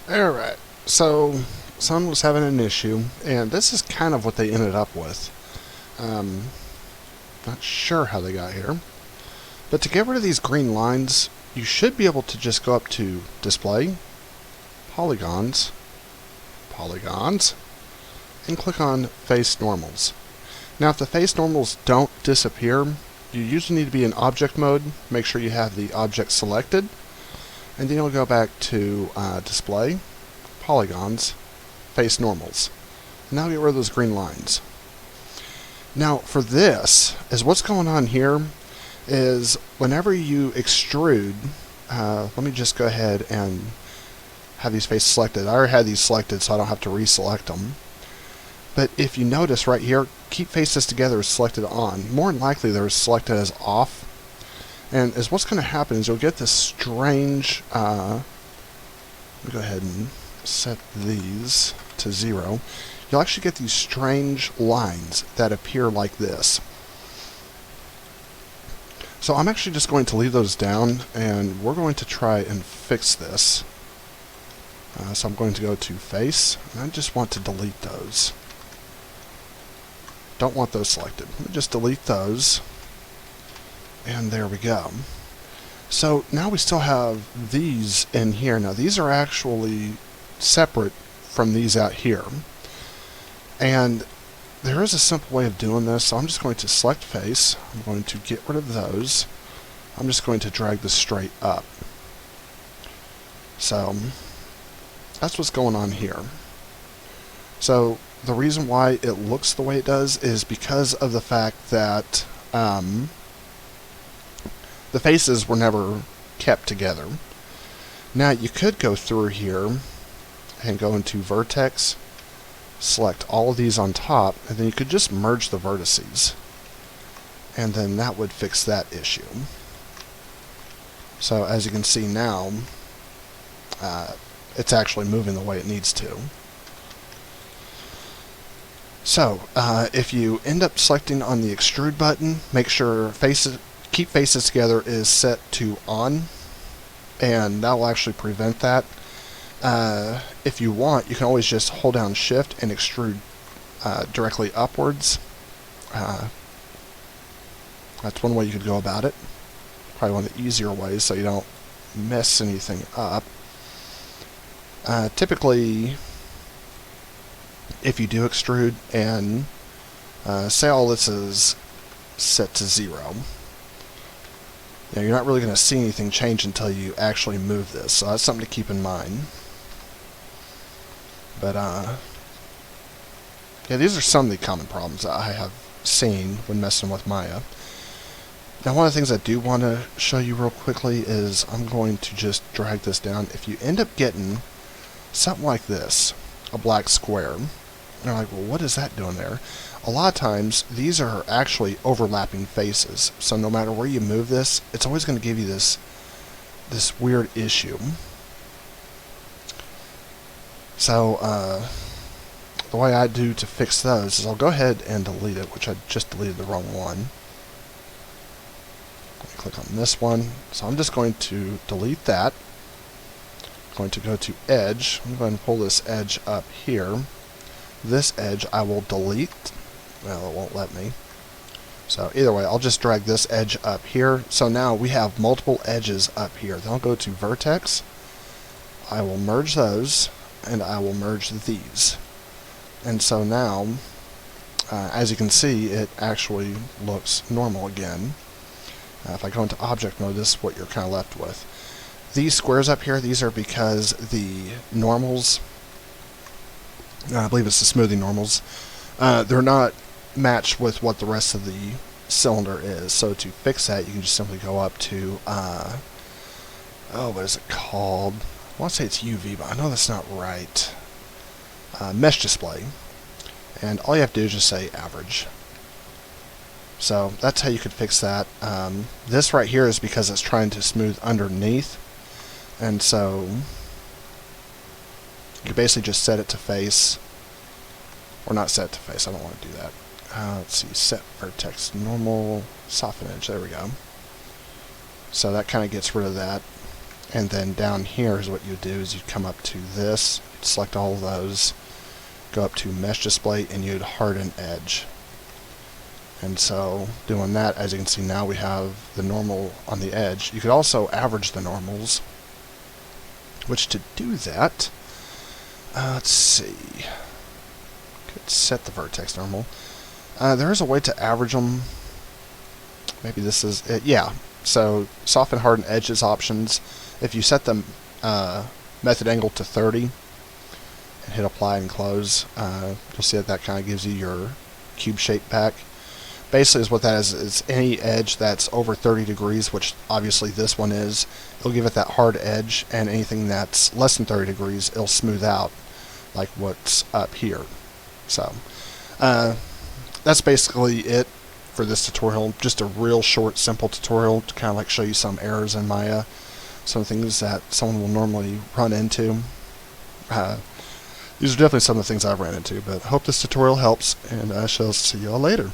Alright, so someone was having an issue, and this is kind of what they ended up with. Um, Not sure how they got here. But to get rid of these green lines, you should be able to just go up to Display, Polygons, Polygons, and click on Face Normals. Now if the face normals don't disappear, you usually need to be in object mode. Make sure you have the object selected, and then you'll go back to Display, Polygons, Face Normals. Now get rid of those green lines. Now for this, is what's going on here is whenever you extrude, let me just go ahead and have these faces selected. I already had these selected so I don't have to reselect them. But if you notice right here, keep faces together is selected on. More than likely they're selected as off. And is what's going to happen is you'll get this strange, let me go ahead and set these to 0. You'll actually get these strange lines that appear like this. So I'm actually just going to leave those down, and we're going to try and fix this. So I'm going to go to Face, and I just want to delete those. Don't want those selected. Let me just delete those. And there we go. So now we still have these in here. Now these are actually separate from these out here. And there is a simple way of doing this. So I'm just going to select Face. I'm going to get rid of those. I'm just going to drag this straight up. So that's what's going on here. So the reason why it looks the way it does is because of the fact that the faces were never kept together. Now you could go through here and go into Vertex, select all of these on top, and then you could just merge the vertices. And then that would fix that issue. So as you can see now, it's actually moving the way it needs to. So, if you end up selecting on the extrude button, make sure keep faces together is set to on, and that will actually prevent that. If you want, you can always just hold down Shift and extrude directly upwards. That's one way you could go about it. Probably one of the easier ways so you don't mess anything up. Typically, if you do extrude and say all this is set to 0, you're not really going to see anything change until you actually move this. So that's something to keep in mind. But yeah, these are some of the common problems that I have seen when messing with Maya. Now one of the things I do want to show you real quickly is I'm going to just drag this down. If you end up getting something like this, a black square, and you're like, well, what is that doing there? A lot of times, these are actually overlapping faces. So no matter where you move this, it's always going to give you this weird issue. So the way I do to fix those is I'll go ahead and delete it, which I just deleted the wrong one. Let me click on this one. So I'm just going to delete that. I'm going to go to Edge. I'm going to pull this edge up here. This edge I will delete. Well, it won't let me. So either way, I'll just drag this edge up here. So now we have multiple edges up here. Then I'll go to Vertex. I will merge those, and I will merge these. And so now, as you can see, it actually looks normal again. If I go into object mode, this is what you're kind of left with. These squares up here, these are because the normals, I believe it's the smoothing normals, they're not matched with what the rest of the cylinder is. So to fix that, you can just simply go up to, what is it called? I want to say it's UV, but I know that's not right. Mesh display. And all you have to do is just say average. So that's how you could fix that. This right here is because it's trying to smooth underneath. And so you basically just set it to face. Or not set it to face, I don't want to do that. Let's see, set vertex normal, soften edge, there we go. So that kind of gets rid of that. And then down here is what you do is you'd come up to this, select all of those, go up to mesh display, and you'd harden edge. And so doing that, as you can see now, we have the normal on the edge. You could also average the normals, which to do that, let's see, could set the vertex normal. There is a way to average them. Maybe this is it. Yeah. So soften, harden edges options. If you set the method angle to 30 and hit apply and close, you'll see that kind of gives you your cube shape back. Basically, is what that is any edge that's over 30 degrees, which obviously this one is. It'll give it that hard edge, and anything that's less than 30 degrees, it'll smooth out, like what's up here. So that's basically it for this tutorial. Just a real short, simple tutorial to kind of like show you some errors in Maya, some things that someone will normally run into. These are definitely some of the things I've ran into, but I hope this tutorial helps, and I shall see y'all later.